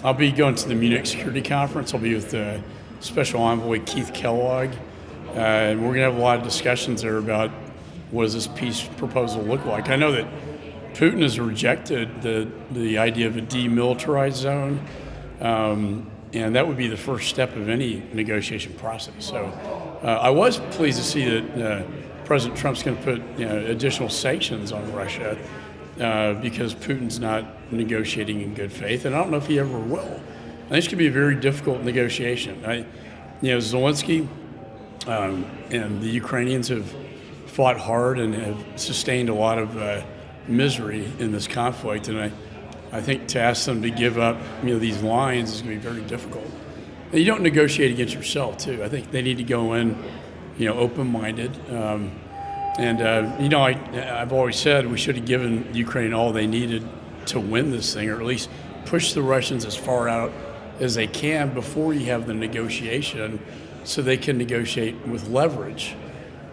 I'll be going to the Munich Security Conference. I'll be with Special Envoy Keith Kellogg, and we're going to have a lot of discussions there about what does this peace proposal look like. I know that Putin has rejected the idea of a demilitarized zone, and that would be the first step of any negotiation process. So I was pleased to see that President Trump's going to put additional sanctions on Russia because Putin's not negotiating in good faith, and I don't know if he ever will. I think it's going to be a very difficult negotiation. Zelensky and the Ukrainians have fought hard and have sustained a lot of misery in this conflict, and I think to ask them to give up these lines is going to be very difficult. And you don't negotiate against yourself, too. I think they need to go in open-minded. I've always said we should have given Ukraine all they needed to win this thing, or at least push the Russians as far out as they can before you have the negotiation so they can negotiate with leverage.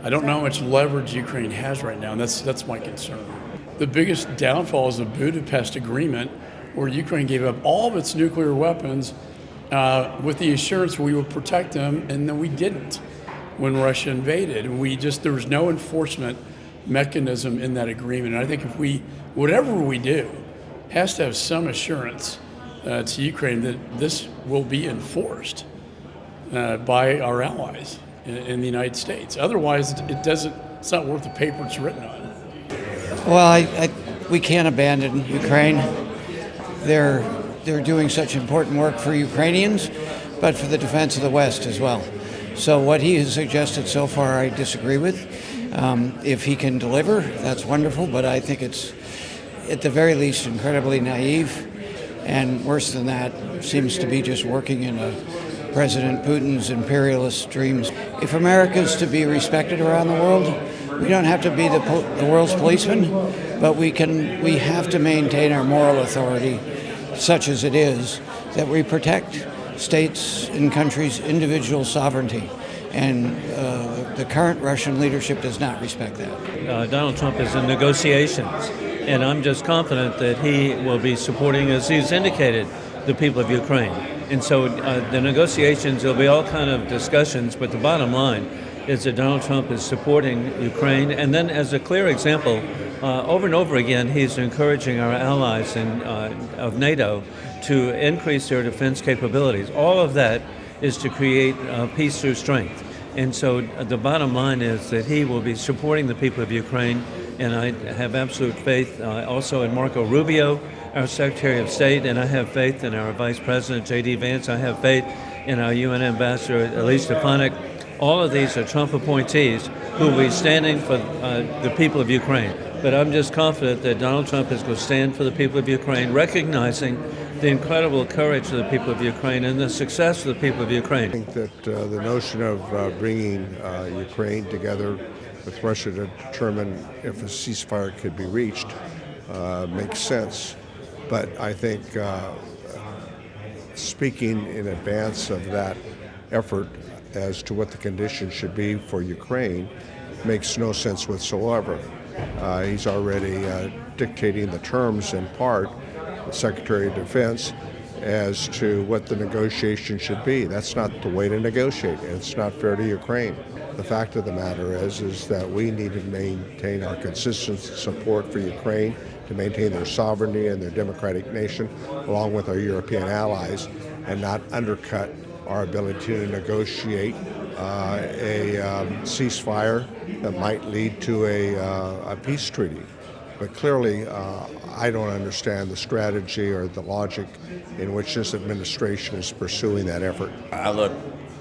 I don't know how much leverage Ukraine has right now, and that's my concern. The biggest downfall is the Budapest Agreement, where Ukraine gave up all of its nuclear weapons with the assurance we would protect them, and then we didn't when Russia invaded. And there was no enforcement mechanism in that agreement. And I think whatever we do, has to have some assurance to Ukraine that this will be enforced by our allies in the United States. Otherwise, it's not worth the paper it's written on. Well, we can't abandon Ukraine. They're doing such important work for Ukrainians, but for the defense of the West as well. So what he has suggested so far, I disagree with. If he can deliver, that's wonderful, but I think it's, at the very least, incredibly naive, and worse than that, seems to be just working in President Putin's imperialist dreams. If America is to be respected around the world, we don't have to be the world's policeman, but we have to maintain our moral authority, such as it is, that we protect states and countries' individual sovereignty. And the current Russian leadership does not respect that. Donald Trump is in negotiations, and I'm just confident that he will be supporting, as he's indicated, the people of Ukraine. And so the negotiations, there'll be all kind of discussions, but the bottom line is that Donald Trump is supporting Ukraine. And then as a clear example, over and over again, he's encouraging our allies of NATO to increase their defense capabilities. All of that is to create peace through strength. And so the bottom line is that he will be supporting the people of Ukraine, and I have absolute faith also in Marco Rubio, our Secretary of State, and I have faith in our Vice President, J.D. Vance. I have faith in our UN Ambassador, Elise Stefanik. All of these are Trump appointees who will be standing for the people of Ukraine. But I'm just confident that Donald Trump is going to stand for the people of Ukraine, recognizing the incredible courage of the people of Ukraine and the success of the people of Ukraine. I think that the notion of bringing Ukraine together with Russia to determine if a ceasefire could be reached makes sense. But I think speaking in advance of that effort as to what the conditions should be for Ukraine makes no sense whatsoever. He's already dictating the terms in part, the Secretary of Defense, as to what the negotiation should be. That's not the way to negotiate. It's not fair to Ukraine. The fact of the matter is that we need to maintain our consistent support for Ukraine, to maintain their sovereignty and their democratic nation, along with our European allies, and not undercut our ability to negotiate a ceasefire that might lead to a peace treaty. But clearly, I don't understand the strategy or the logic in which this administration is pursuing that effort. I look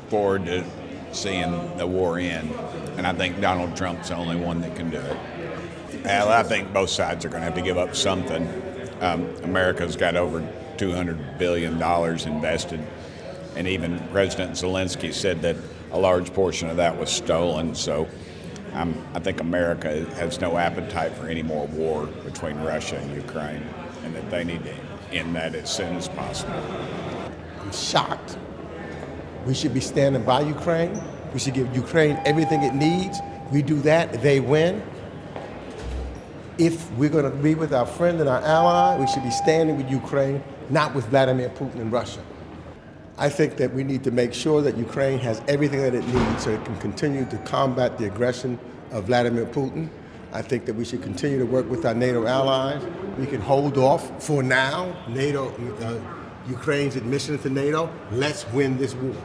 forward to seeing the war end, and I think Donald Trump's the only one that can do it. And I think both sides are going to have to give up something. America's got over $200 billion invested, and even President Zelensky said that a large portion of that was stolen. So I think America has no appetite for any more war between Russia and Ukraine, and that they need to end that as soon as possible. I'm shocked. We should be standing by Ukraine. We should give Ukraine everything it needs. We do that, they win. If we're going to be with our friend and our ally, we should be standing with Ukraine not with Vladimir Putin and Russia. I think that we need to make sure that Ukraine has everything that it needs so it can continue to combat the aggression of Vladimir Putin. I think that we should continue to work with our NATO allies. We can hold off for now, Ukraine's admission to NATO. Let's win this war.